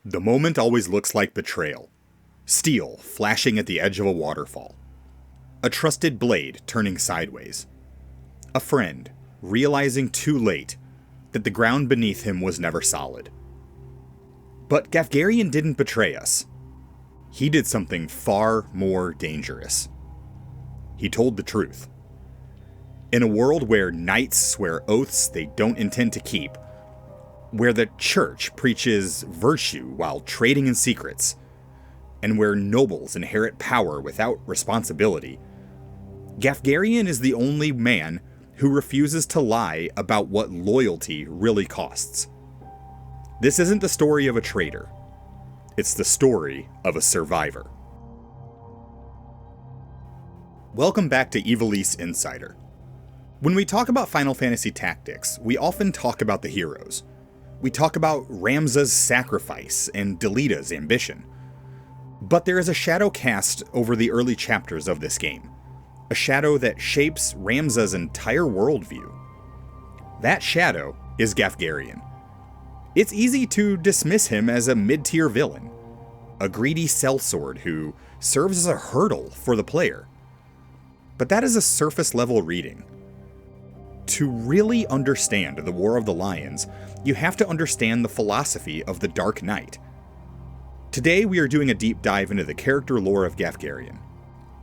The moment always looks like betrayal. Steel flashing at the edge of a waterfall. A trusted blade turning sideways. A friend realizing too late that the ground beneath him was never solid. But Gaffgarion didn't betray us. He did something far more dangerous. He told the truth. In a world where knights swear oaths they don't intend to keep, where the church preaches virtue while trading in secrets, and where nobles inherit power without responsibility, Gaffgarion is the only man who refuses to lie about what loyalty really costs. This isn't the story of a traitor. It's the story of a survivor. Welcome back to Ivalice Insider. When we talk about Final Fantasy tactics, we often talk about the heroes. We talk about Ramza's sacrifice and Delita's ambition. But there is a shadow cast over the early chapters of this game. A shadow that shapes Ramza's entire worldview. That shadow is Gaffgarion. It's easy to dismiss him as a mid-tier villain, a greedy sellsword who serves as a hurdle for the player. But that is a surface-level reading. To really understand the War of the Lions, you have to understand the philosophy of the Dark Knight. Today we are doing a deep dive into the character lore of Gaffgarion.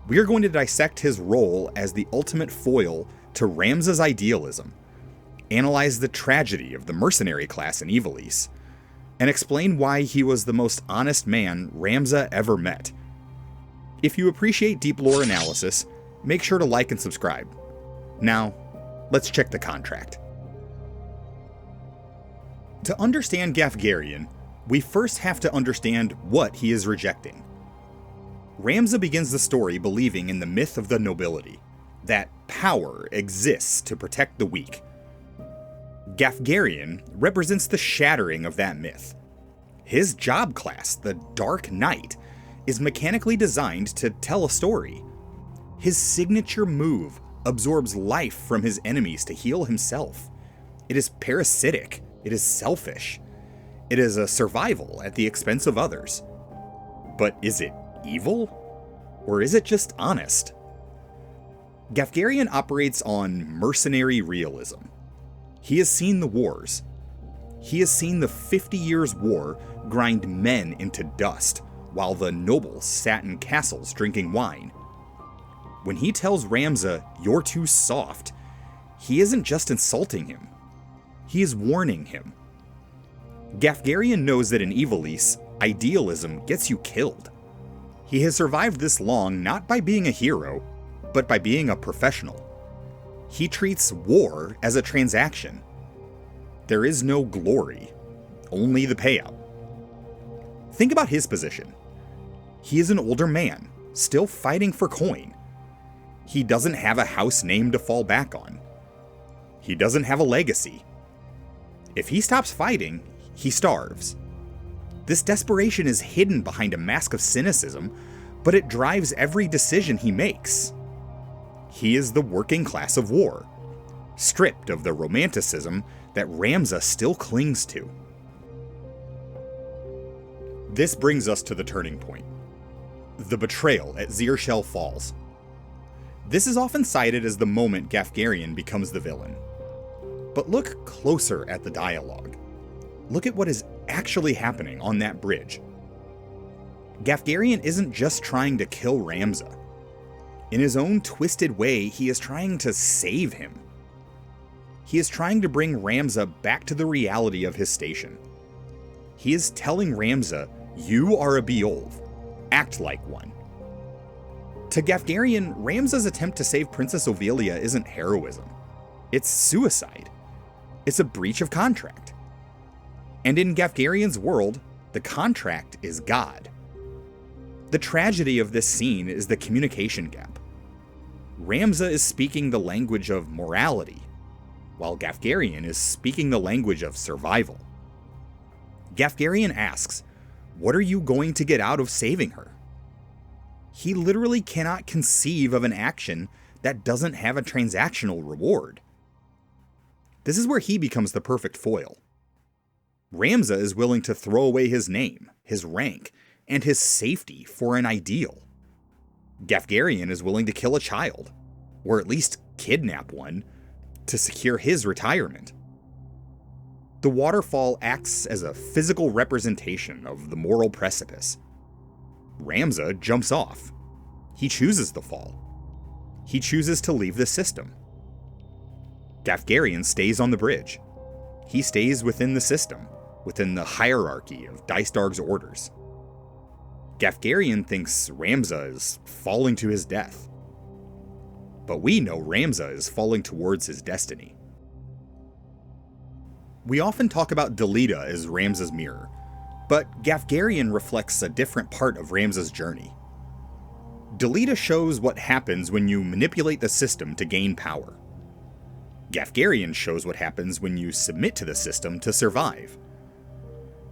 We are going to dissect his role as the ultimate foil to Ramza's idealism, analyze the tragedy of the Mercenary class in Ivalice, and explain why he was the most honest man Ramza ever met. If you appreciate deep lore analysis, make sure to like and subscribe. Now, let's check the contract. To understand Gaffgarion, we first have to understand what he is rejecting. Ramza begins the story believing in the myth of the nobility, that power exists to protect the weak. Gaffgarion represents the shattering of that myth. His job class, the Dark Knight, is mechanically designed to tell a story. His signature move absorbs life from his enemies to heal himself. It is parasitic. It is selfish. It is a survival at the expense of others. But is it evil? Or is it just honest? Gaffgarion operates on mercenary realism. He has seen the wars. He has seen the 50 Years' War grind men into dust, while the nobles sat in castles drinking wine. When he tells Ramza, "You're too soft," he isn't just insulting him. He is warning him. Gaffgarion knows that in Ivalice, idealism gets you killed. He has survived this long not by being a hero, but by being a professional. He treats war as a transaction. There is no glory, only the payout. Think about his position. He is an older man, still fighting for coin. He doesn't have a house name to fall back on. He doesn't have a legacy. If he stops fighting, he starves. This desperation is hidden behind a mask of cynicism, but it drives every decision he makes. He is the working class of war, stripped of the romanticism that Ramza still clings to. This brings us to the turning point. The betrayal at Zeirchele Falls. This is often cited as the moment Gaffgarion becomes the villain. But look closer at the dialogue. Look at what is actually happening on that bridge. Gaffgarion isn't just trying to kill Ramza. In his own twisted way, he is trying to save him. He is trying to bring Ramza back to the reality of his station. He is telling Ramza, "You are a Beolv. Act like one." To Gaffgarion, Ramza's attempt to save Princess Ovelia isn't heroism. It's suicide. It's a breach of contract. And in Gaffgarion's world, the contract is God. The tragedy of this scene is the communication gap. Ramza is speaking the language of morality, while Gaffgarion is speaking the language of survival. Gaffgarion asks, "What are you going to get out of saving her?" He literally cannot conceive of an action that doesn't have a transactional reward. This is where he becomes the perfect foil. Ramza is willing to throw away his name, his rank, and his safety for an ideal. Gaffgarion is willing to kill a child, or at least kidnap one, to secure his retirement. The waterfall acts as a physical representation of the moral precipice. Ramza jumps off. He chooses the fall. He chooses to leave the system. Gaffgarion stays on the bridge. He stays within the system, within the hierarchy of Dice Darg's orders. Gaffgarion thinks Ramza is falling to his death. But we know Ramza is falling towards his destiny. We often talk about Delita as Ramza's mirror, but Gaffgarion reflects a different part of Ramza's journey. Delita shows what happens when you manipulate the system to gain power. Gaffgarion shows what happens when you submit to the system to survive.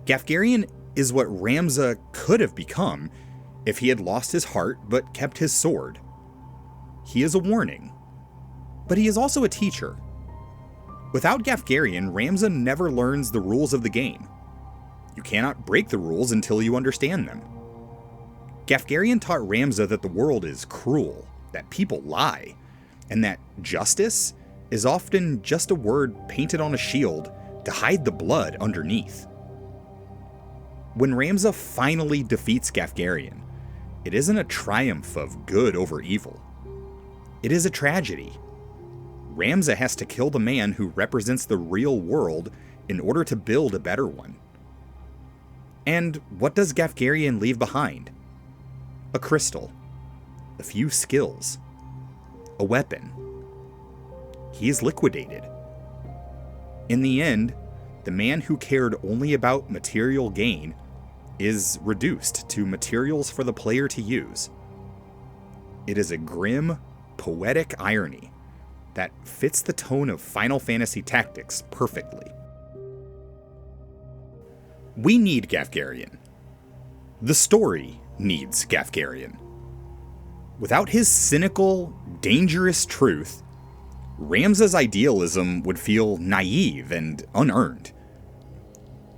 Gaffgarion is what Ramza could have become if he had lost his heart but kept his sword. He is a warning, but he is also a teacher. Without Gaffgarion, Ramza never learns the rules of the game. You cannot break the rules until you understand them. Gaffgarion taught Ramza that the world is cruel, that people lie, and that justice is often just a word painted on a shield to hide the blood underneath. When Ramza finally defeats Gaffgarion, it isn't a triumph of good over evil. It is a tragedy. Ramza has to kill the man who represents the real world in order to build a better one. And what does Gaffgarion leave behind? A crystal, a few skills, a weapon. He is liquidated. In the end, the man who cared only about material gain is reduced to materials for the player to use. It is a grim, poetic irony that fits the tone of Final Fantasy Tactics perfectly. We need Gaffgarion. The story needs Gaffgarion. Without his cynical, dangerous truth, Ramza's idealism would feel naive and unearned.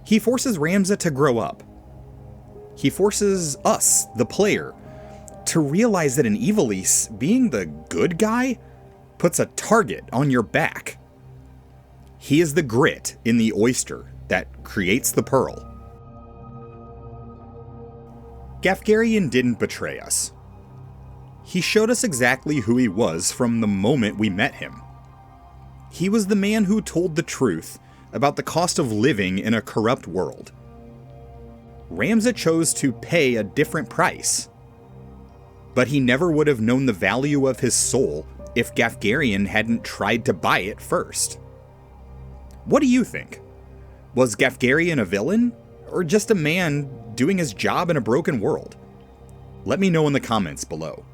He forces Ramza to grow up. He forces us, the player, to realize that in Ivalice, being the good guy puts a target on your back. He is the grit in the oyster that creates the pearl. Gaffgarion didn't betray us. He showed us exactly who he was from the moment we met him. He was the man who told the truth about the cost of living in a corrupt world. Ramza chose to pay a different price, but he never would have known the value of his soul if Gaffgarion hadn't tried to buy it first. What do you think? Was Gaffgarion a villain, or just a man doing his job in a broken world? Let me know in the comments below.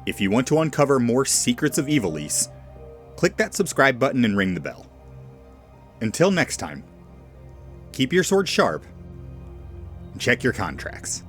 If you want to uncover more secrets of Ivalice, click that subscribe button and ring the bell. Until next time, keep your sword sharp and check your contracts.